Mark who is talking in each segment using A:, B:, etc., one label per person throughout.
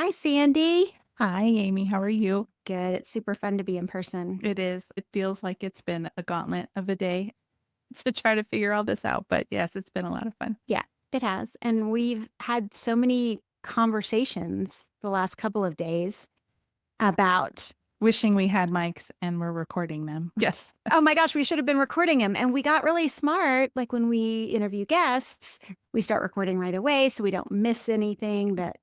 A: Hi, Sandy.
B: Hi, Amy. How are you?
A: Good. It's super fun to be in person.
B: It is. It feels like it's been a gauntlet of a day to try to figure all this out. But yes, it's been a lot of fun.
A: Yeah, it has. And we've had so many conversations the last couple of days about,
B: Wishing we had mics and we're recording them. Yes.
A: oh my gosh, we should have been recording them. And we got really smart. Like when we interview guests, we start recording right away so we don't miss anything that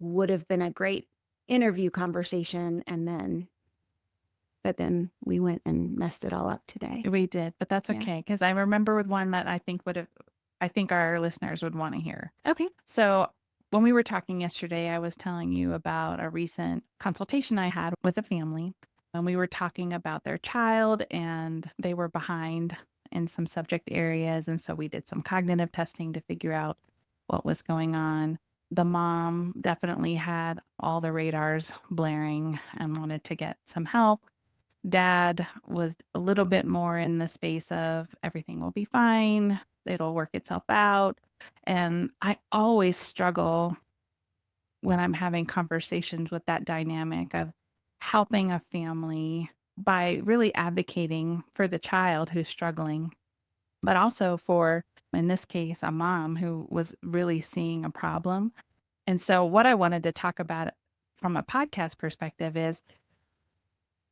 A: would have been a great interview conversation. But then we went and messed it all up today.
B: We did, but that's
A: Yeah.
B: okay. Because I remember with one that I think our listeners would want to hear.
A: Okay.
B: So when we were talking yesterday, I was telling you about a recent consultation I had with a family. And we were talking about their child and they were behind in some subject areas. And so we did some cognitive testing to figure out what was going on. The mom definitely had all the radars blaring and wanted to get some help. Dad was a little bit more in the space of everything will be fine, it'll work itself out. And I always struggle when I'm having conversations with that dynamic of helping a family by really advocating for the child who's struggling, but also for, in this case, a mom who was really seeing a problem. And so, what I wanted to talk about from a podcast perspective is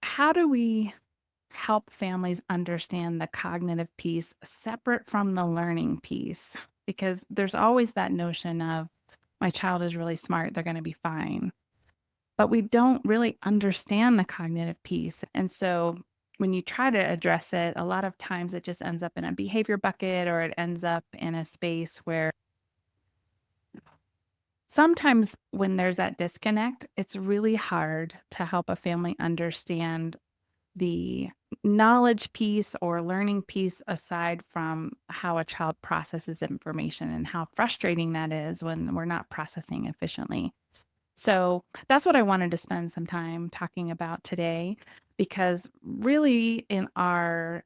B: how do we help families understand the cognitive piece separate from the learning piece? Because there's always that notion of my child is really smart, they're going to be fine. But we don't really understand the cognitive piece. And so when you try to address it, a lot of times it just ends up in a behavior bucket or it ends up in a space where sometimes when there's that disconnect, it's really hard to help a family understand the knowledge piece or learning piece aside from how a child processes information and how frustrating that is when we're not processing efficiently. So that's what I wanted to spend some time talking about today, because really in our,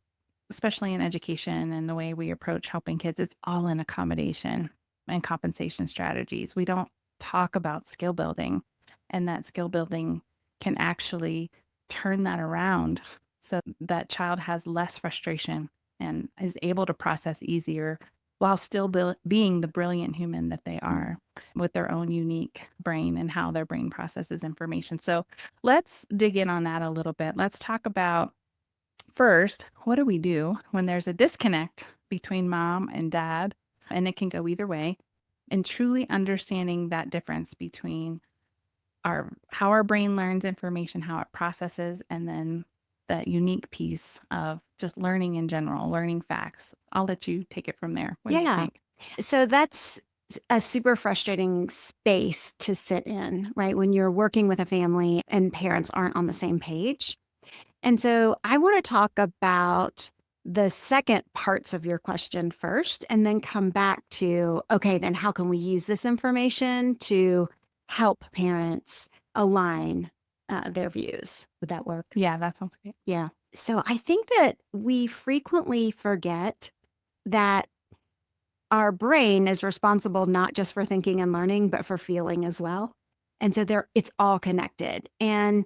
B: especially in education and the way we approach helping kids, it's all in accommodation and compensation strategies. We don't talk about skill building, and that skill building can actually turn that around so that child has less frustration and is able to process easier while still being the brilliant human that they are with their own unique brain and how their brain processes information. So let's dig in on that a little bit. Let's talk about first, what do we do when there's a disconnect between mom and dad? And it can go either way. And truly understanding that difference between our how our brain learns information, how it processes, and then that unique piece of just learning in general, learning facts. I'll let you take it from there. What do you
A: Yeah.
B: think?
A: So that's a super frustrating space to sit in, right? When you're working with a family and parents aren't on the same page. And so I want to talk about the second parts of your question first, and then come back to, okay, then how can we use this information to help parents align their views? Would that work?
B: Yeah, that sounds great.
A: Yeah. So I think that we frequently forget that our brain is responsible not just for thinking and learning, but for feeling as well. And so it's all connected. And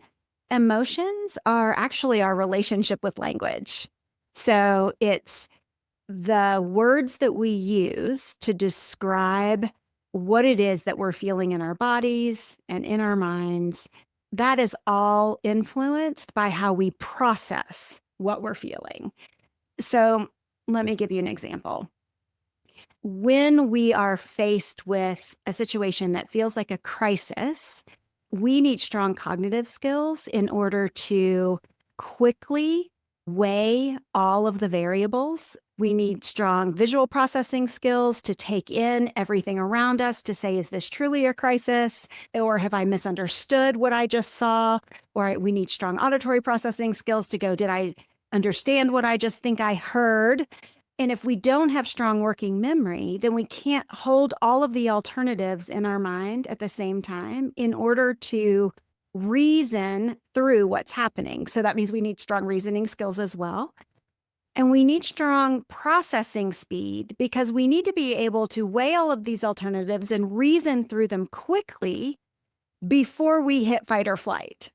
A: emotions are actually our relationship with language. So it's the words that we use to describe what it is that we're feeling in our bodies and in our minds. That is all influenced by how we process what we're feeling. So let me give you an example. When we are faced with a situation that feels like a crisis, we need strong cognitive skills in order to quickly weigh all of the variables. We need strong visual processing skills to take in everything around us to say, is this truly a crisis? Or have I misunderstood what I just saw? Or we need strong auditory processing skills to go, did I understand what I just think I heard? And if we don't have strong working memory, then we can't hold all of the alternatives in our mind at the same time in order to reason through what's happening. So that means we need strong reasoning skills as well. And we need strong processing speed because we need to be able to weigh all of these alternatives and reason through them quickly before we hit fight or flight.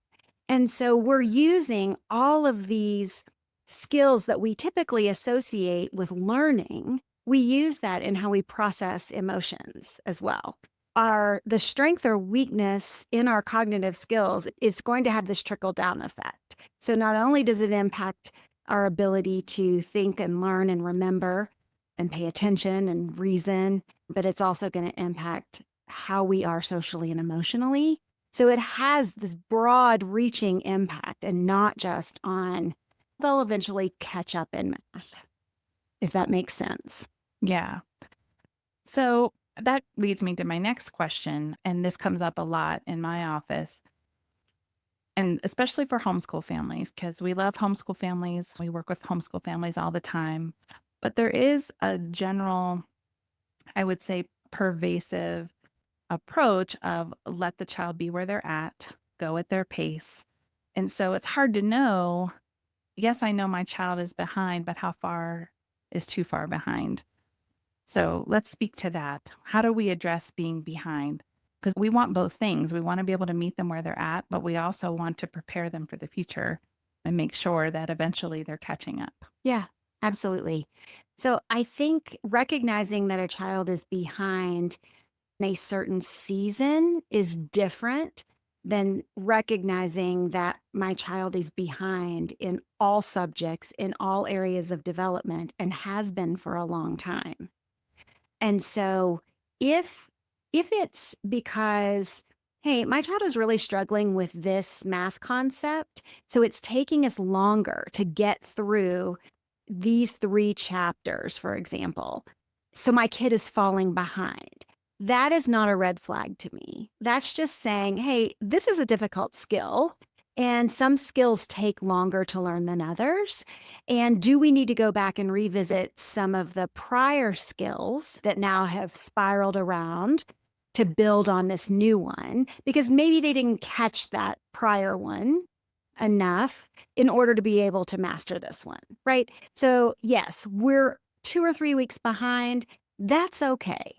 A: And so we're using all of these skills that we typically associate with learning. We use that in how we process emotions as well. The strength or weakness in our cognitive skills is going to have this trickle down effect. So not only does it impact our ability to think and learn and remember and pay attention and reason, but it's also going to impact how we are socially and emotionally. So it has this broad reaching impact and not just on, they'll eventually catch up in math, if that makes sense.
B: Yeah. So that leads me to my next question. And this comes up a lot in my office, and especially for homeschool families, because we love homeschool families. We work with homeschool families all the time. But there is a general, I would say, pervasive approach of let the child be where they're at, go at their pace. And so it's hard to know. Yes, I know my child is behind, but how far is too far behind? So let's speak to that. How do we address being behind? Because we want both things. We want to be able to meet them where they're at, but we also want to prepare them for the future and make sure that eventually they're catching up.
A: Yeah, absolutely. So I think recognizing that a child is behind in a certain season is different than recognizing that my child is behind in all subjects, in all areas of development, and has been for a long time. And so if it's because, hey, my child is really struggling with this math concept, so it's taking us longer to get through these 3 chapters, for example. So my kid is falling behind. That is not a red flag to me. That's just saying, hey, this is a difficult skill, and some skills take longer to learn than others. And do we need to go back and revisit some of the prior skills that now have spiraled around to build on this new one? Because maybe they didn't catch that prior one enough in order to be able to master this one, right? So, yes, we're 2 or 3 weeks behind. That's okay.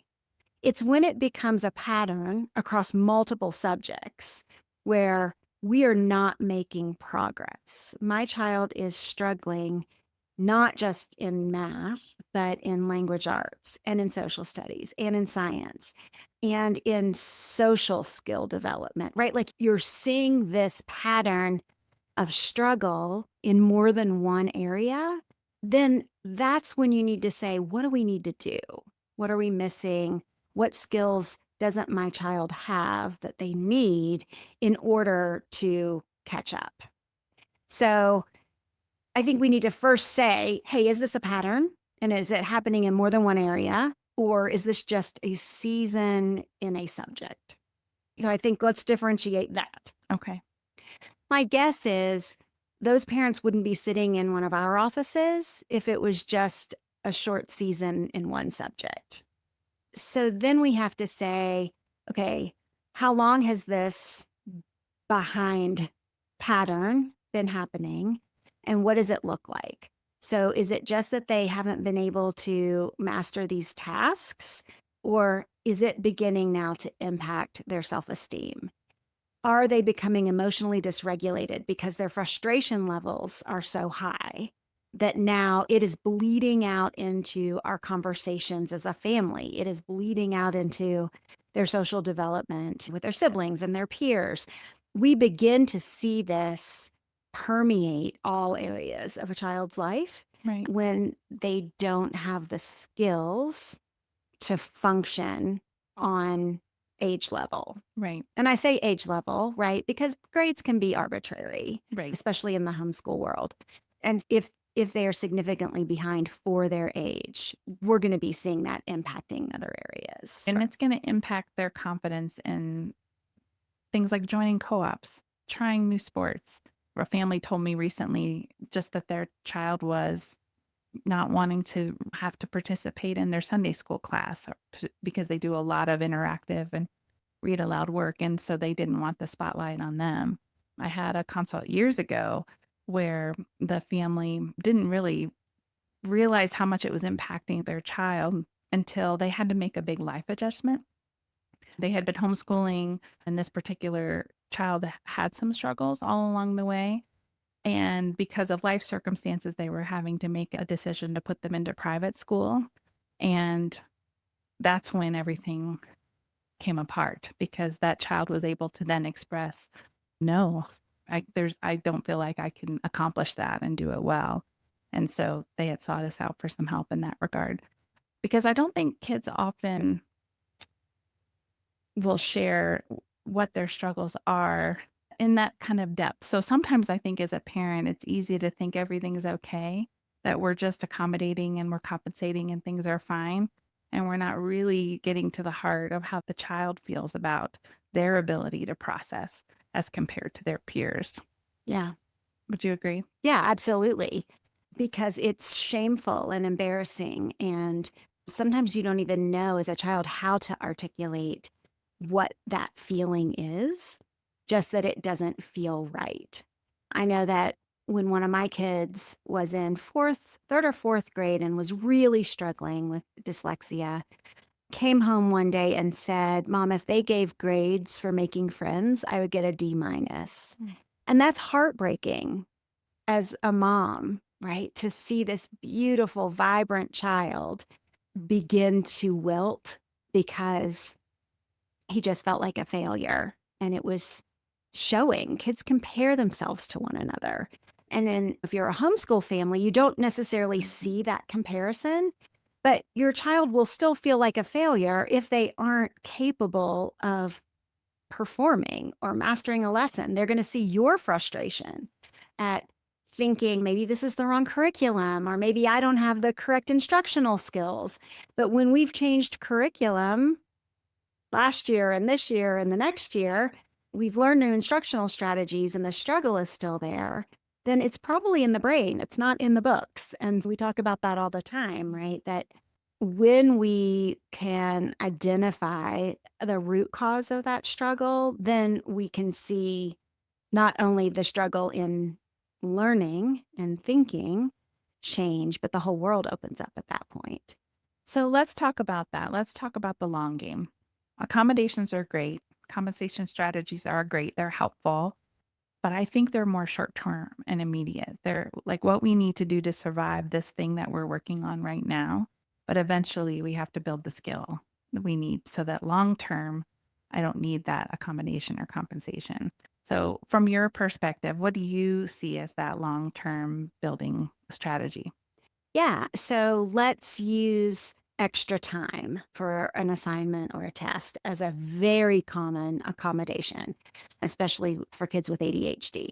A: It's when it becomes a pattern across multiple subjects where we are not making progress. My child is struggling not just in math, but in language arts and in social studies and in science and in social skill development, right? Like you're seeing this pattern of struggle in more than one area, then that's when you need to say, what do we need to do? What are we missing? What skills doesn't my child have that they need in order to catch up? So I think we need to first say, hey, is this a pattern? And is it happening in more than one area? Or is this just a season in a subject? So I think let's differentiate that.
B: Okay.
A: My guess is those parents wouldn't be sitting in one of our offices if it was just a short season in one subject. So then we have to say, okay, how long has this behind pattern been happening? And what does it look like? So is it just that they haven't been able to master these tasks? Or is it beginning now to impact their self-esteem? Are they becoming emotionally dysregulated because their frustration levels are so high that now it is bleeding out into our conversations as a family? It is bleeding out into their social development with their siblings and their peers. We begin to see this permeate all areas of a child's life
B: Right.
A: when they don't have the skills to function on age level.
B: Right.
A: And I say age level, right? Because grades can be arbitrary,
B: Right.
A: especially in the homeschool world. And if they are significantly behind for their age, we're going to be seeing that impacting other areas.
B: And it's going to impact their confidence in things like joining co-ops, trying new sports. A family told me recently just that their child was not wanting to have to participate in their Sunday school class because they do a lot of interactive and read aloud work. And so they didn't want the spotlight on them. I had a consult years ago where the family didn't really realize how much it was impacting their child until they had to make a big life adjustment. They had been homeschooling, and this particular child had some struggles all along the way. And because of life circumstances, they were having to make a decision to put them into private school. And that's when everything came apart because that child was able to then express, no, I don't feel like I can accomplish that and do it well. And so they had sought us out for some help in that regard. Because I don't think kids often will share what their struggles are in that kind of depth. So sometimes I think as a parent, it's easy to think everything's okay, that we're just accommodating and we're compensating and things are fine. And we're not really getting to the heart of how the child feels about their ability to process as compared to their peers.
A: Yeah.
B: Would you agree?
A: Yeah, absolutely. Because it's shameful and embarrassing. And sometimes you don't even know as a child how to articulate what that feeling is, just that it doesn't feel right. I know that when one of my kids was in third or fourth grade and was really struggling with dyslexia, came home one day and said, Mom, if they gave grades for making friends, I would get a D minus. And that's heartbreaking as a mom, right? To see this beautiful, vibrant child begin to wilt because he just felt like a failure. And it was showing. Kids compare themselves to one another. And then if you're a homeschool family, you don't necessarily see that comparison, but your child will still feel like a failure if they aren't capable of performing or mastering a lesson. They're going to see your frustration at thinking maybe this is the wrong curriculum, or maybe I don't have the correct instructional skills. But when we've changed curriculum last year and this year and the next year, we've learned new instructional strategies and the struggle is still there, then it's probably in the brain. It's not in the books. And we talk about that all the time, right? That when we can identify the root cause of that struggle, then we can see not only the struggle in learning and thinking change, but the whole world opens up at that point.
B: So let's talk about that. Let's talk about the long game. Accommodations are great. Compensation strategies are great. They're helpful, but I think they're more short term and immediate. They're like what we need to do to survive this thing that we're working on right now. But eventually we have to build the skill that we need so that long term, I don't need that accommodation or compensation. So, from your perspective, what do you see as that long term building strategy?
A: Yeah. So let's use extra time for an assignment or a test as a very common accommodation, especially for kids with ADHD.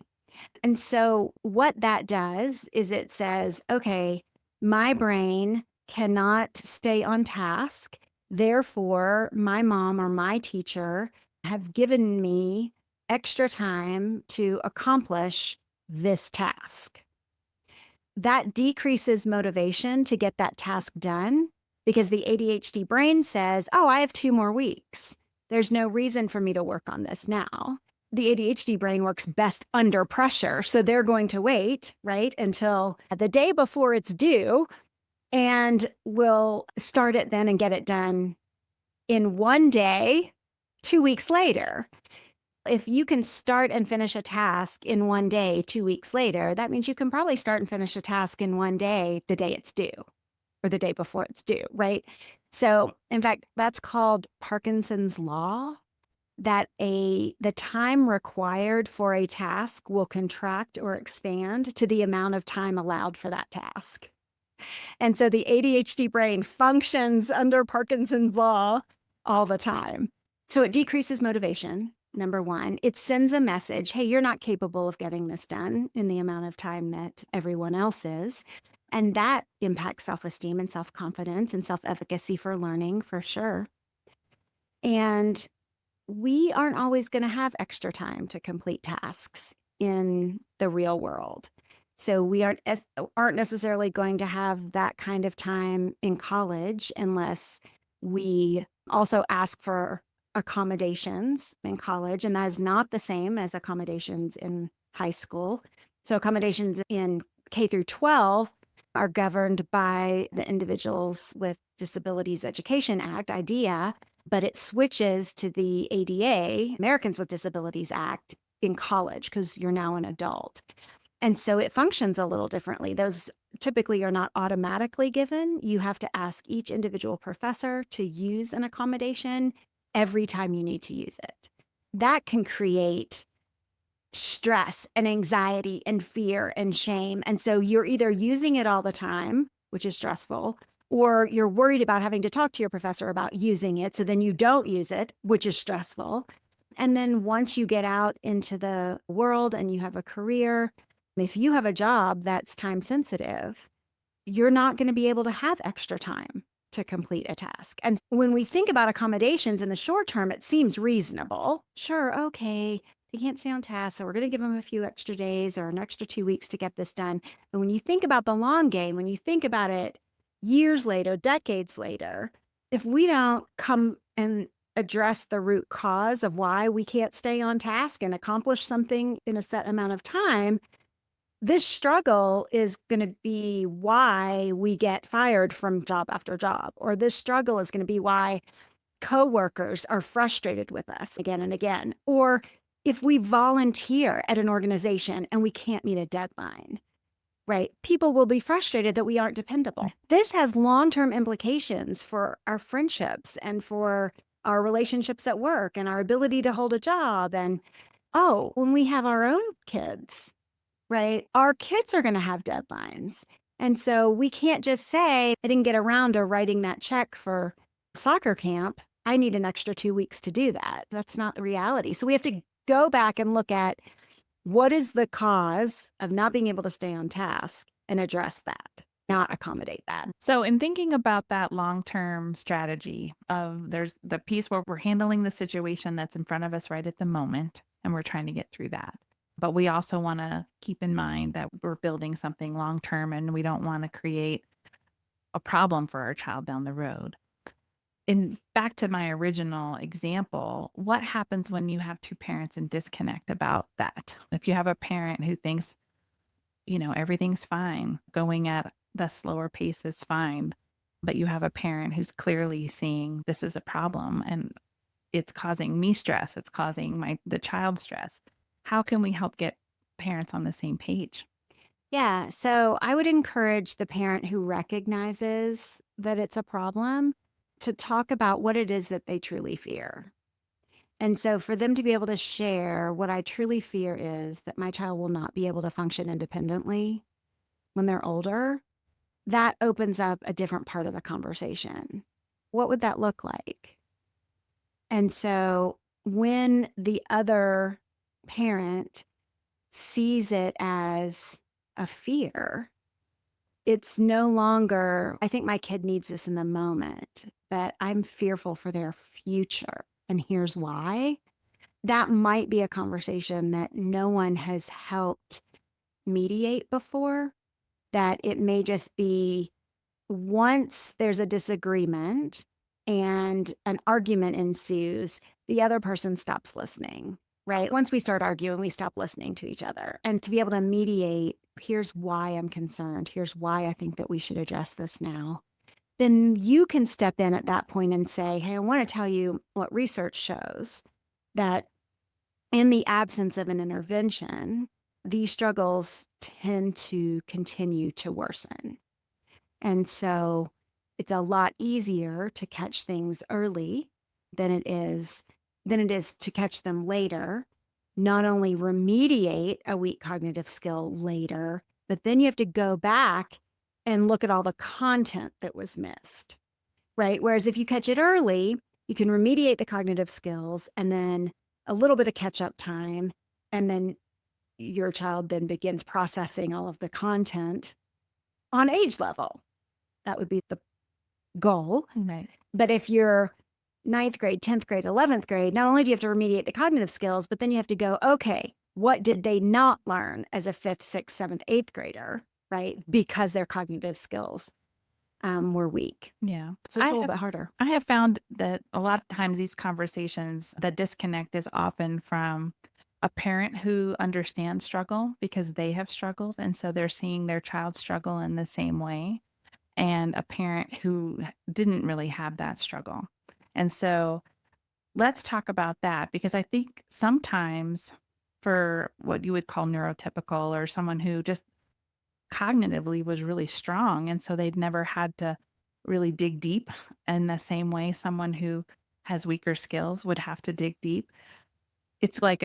A: And so what that does is it says, okay, my brain cannot stay on task. Therefore, my mom or my teacher have given me extra time to accomplish this task. That decreases motivation to get that task done because the ADHD brain says, oh, I have 2 more weeks. There's no reason for me to work on this now. The ADHD brain works best under pressure. So they're going to wait, right, until the day before it's due and will start it then and get it done in one day, 2 weeks later. If you can start and finish a task in one day, 2 weeks later, that means you can probably start and finish a task in one day, the day it's due or the day before it's due, right? So, in fact, that's called Parkinson's law, that the time required for a task will contract or expand to the amount of time allowed for that task. And so the ADHD brain functions under Parkinson's law all the time. So it decreases motivation, number one. It sends a message, hey, you're not capable of getting this done in the amount of time that everyone else is. And that impacts self-esteem and self-confidence and self-efficacy for learning, for sure. And we aren't always going to have extra time to complete tasks in the real world. So we aren't necessarily going to have that kind of time in college unless we also ask for accommodations in college. And that is not the same as accommodations in high school. So accommodations in K through 12 are governed by the Individuals with Disabilities Education Act, IDEA, but it switches to the ADA, Americans with Disabilities Act, in college because you're now an adult. And so it functions a little differently. Those typically are not automatically given. You have to ask each individual professor to use an accommodation every time you need to use it. That can create stress and anxiety and fear and shame. And so you're either using it all the time, which is stressful, or you're worried about having to talk to your professor about using it. So then you don't use it, which is stressful. And then once you get out into the world and you have a career, if you have a job that's time sensitive, you're not going to be able to have extra time to complete a task. And when we think about accommodations in the short term, it seems reasonable. Sure, okay, they can't stay on task, so we're going to give them a few extra days or an extra 2 weeks to get this done. But when you think about the long game, when you think about it years later, decades later, if we don't come and address the root cause of why we can't stay on task and accomplish something in a set amount of time, this struggle is going to be why we get fired from job after job, or this struggle is going to be why coworkers are frustrated with us again and again, or if we volunteer at an organization and we can't meet a deadline, right? People will be frustrated that we aren't dependable. This has long-term implications for our friendships and for our relationships at work and our ability to hold a job. And oh, when we have our own kids, right? Our kids are going to have deadlines. And so we can't just say, I didn't get around to writing that check for soccer camp. I need an extra 2 weeks to do that. That's not the reality. So we have to go back and look at what is the cause of not being able to stay on task and address that, not accommodate that.
B: So, in thinking about that long-term strategy of there's the piece where we're handling the situation that's in front of us right at the moment, and we're trying to get through that. But we also want to keep in mind that we're building something long-term and we don't want to create a problem for our child down the road. And back to my original example, what happens when you have two parents in disconnect about that? If you have a parent who thinks, everything's fine, going at the slower pace is fine, but you have a parent who's clearly seeing this is a problem and it's causing me stress, it's causing the child stress. How can we help get parents on the same page?
A: Yeah. So I would encourage the parent who recognizes that it's a problem to talk about what it is that they truly fear. And so for them to be able to share what I truly fear is that my child will not be able to function independently when they're older, that opens up a different part of the conversation. What would that look like? And so when the other parent sees it as a fear, it's no longer, I think my kid needs this in the moment, but I'm fearful for their future. And here's why. That might be a conversation that no one has helped mediate before, that it may just be once there's a disagreement and an argument ensues, the other person stops listening, right? Once we start arguing, we stop listening to each other. And to be able to mediate, here's why I'm concerned, here's why I think that we should address this now. Then you can step in at that point and say, hey, I want to tell you what research shows that in the absence of an intervention, these struggles tend to continue to worsen. And so it's a lot easier to catch things early than it is to catch them later. Not only remediate a weak cognitive skill later, but then you have to go back and look at all the content that was missed, right? Whereas if you catch it early, you can remediate the cognitive skills and then a little bit of catch-up time, and then your child then begins processing all of the content on age level. That would be the goal.
B: Right.
A: But if you're ninth grade, 10th grade, 11th grade, not only do you have to remediate the cognitive skills, but then you have to go, okay, what did they not learn as a fifth, sixth, seventh, eighth grader, right? Because their cognitive skills were weak.
B: Yeah.
A: So it's a little bit harder.
B: I have found that a lot of times these conversations, the disconnect is often from a parent who understands struggle because they have struggled. And so they're seeing their child struggle in the same way. And a parent who didn't really have that struggle. And so let's talk about that because I think sometimes for what you would call neurotypical or someone who just cognitively was really strong, and so they've never had to really dig deep in the same way someone who has weaker skills would have to dig deep. It's like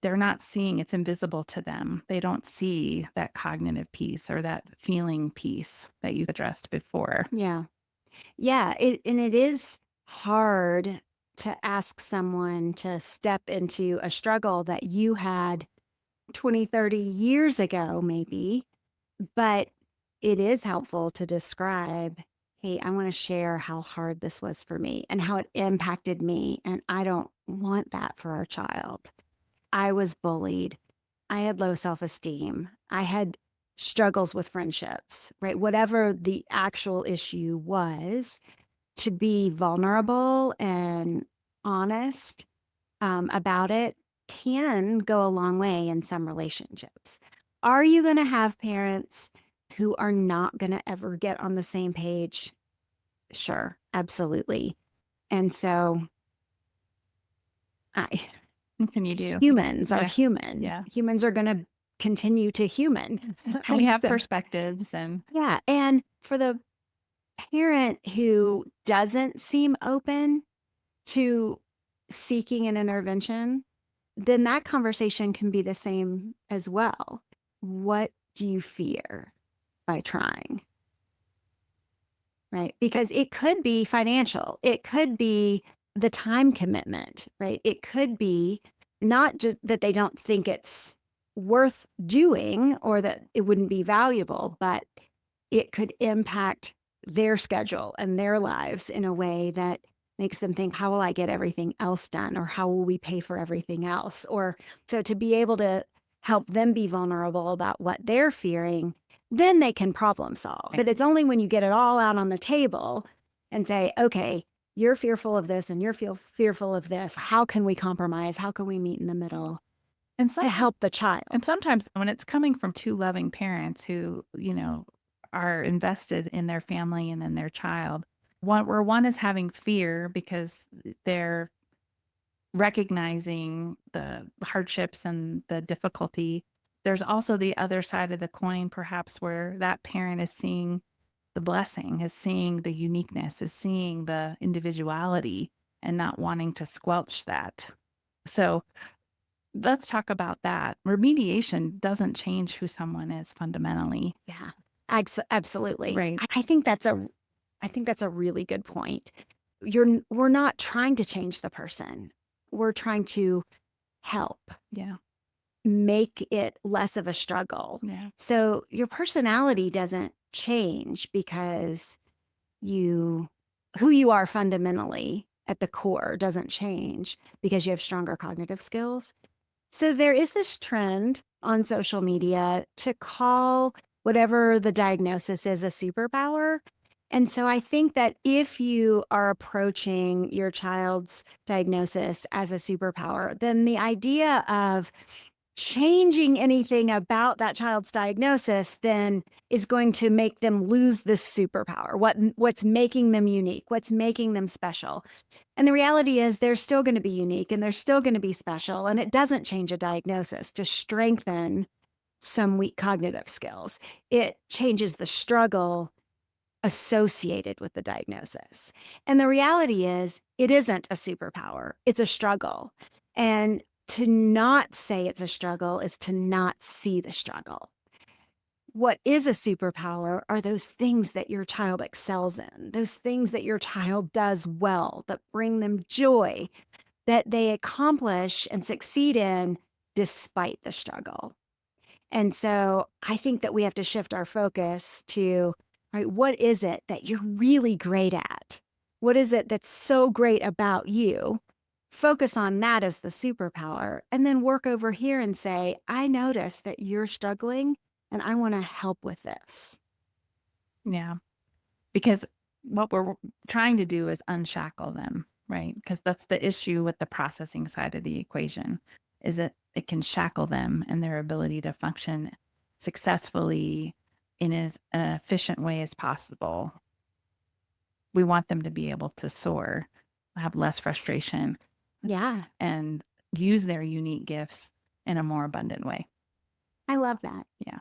B: they're not seeing, it's invisible to them. They don't see that cognitive piece or that feeling piece that you addressed before.
A: Yeah. Yeah, and it is hard to ask someone to step into a struggle that you had 20, 30 years ago, maybe, but it is helpful to describe, hey, I want to share how hard this was for me and how it impacted me. And I don't want that for our child. I was bullied. I had low self esteem. I had struggles with friendships, right? Whatever the actual issue was, to be vulnerable and honest about it can go a long way in some relationships. Are you going to have parents who are not going to ever get on the same page? Sure, absolutely. And so I
B: What can you do?
A: humans are
B: Yeah.
A: human.
B: Yeah.
A: Humans are going to continue to human.
B: And we have
A: So,
B: perspectives and
A: yeah, and for the parent who doesn't seem open to seeking an intervention, then that conversation can be the same as well. What do you fear by trying? Right? Because it could be financial, it could be the time commitment, right? It could be not just that they don't think it's worth doing or that it wouldn't be valuable, but it could impact their schedule and their lives in a way that makes them think, how will I get everything else done? Or how will we pay for everything else? Or so to be able to help them be vulnerable about what they're fearing, then they can problem solve. But it's only when you get it all out on the table and say, okay, you're fearful of this and you're fearful of this. How can we compromise? How can we meet in the middle
B: and
A: to
B: some
A: help the child?
B: and sometimes when it's coming from two loving parents who, are invested in their family and in their child, one is having fear because they're recognizing the hardships and the difficulty. There's also the other side of the coin, perhaps, where that parent is seeing the blessing, is seeing the uniqueness, is seeing the individuality and not wanting to squelch that. So let's talk about that. Remediation doesn't change who someone is fundamentally.
A: Yeah, absolutely.
B: Right.
A: I think that's a really good point. We're not trying to change the person. We're trying to help
B: Yeah.
A: make it less of a struggle.
B: Yeah.
A: So your personality doesn't change because you who you are fundamentally at the core doesn't change because you have stronger cognitive skills. So there is this trend on social media to call whatever the diagnosis is a superpower. And so I think that if you are approaching your child's diagnosis as a superpower, then the idea of changing anything about that child's diagnosis then is going to make them lose this superpower. What's making them unique, what's making them special. And the reality is they're still going to be unique and they're still going to be special. And it doesn't change a diagnosis to strengthen some weak cognitive skills. It changes the struggle associated with the diagnosis. And the reality is it isn't a superpower, it's a struggle. And to not say it's a struggle is to not see the struggle. What is a superpower are those things that your child excels in, those things that your child does well, that bring them joy, that they accomplish and succeed in despite the struggle. And so I think that we have to shift our focus to, right, what is it that you're really great at? What is it that's so great about you? Focus on that as the superpower, and then work over here and say, I notice that you're struggling and I want to help with this.
B: Yeah. Because what we're trying to do is unshackle them, right? Because that's the issue with the processing side of the equation, is that it can shackle them and their ability to function successfully in as an efficient way as possible. We want them to be able to soar. have less frustration
A: Yeah,
B: and use their unique gifts in a more abundant way.
A: I love that.
B: Yeah.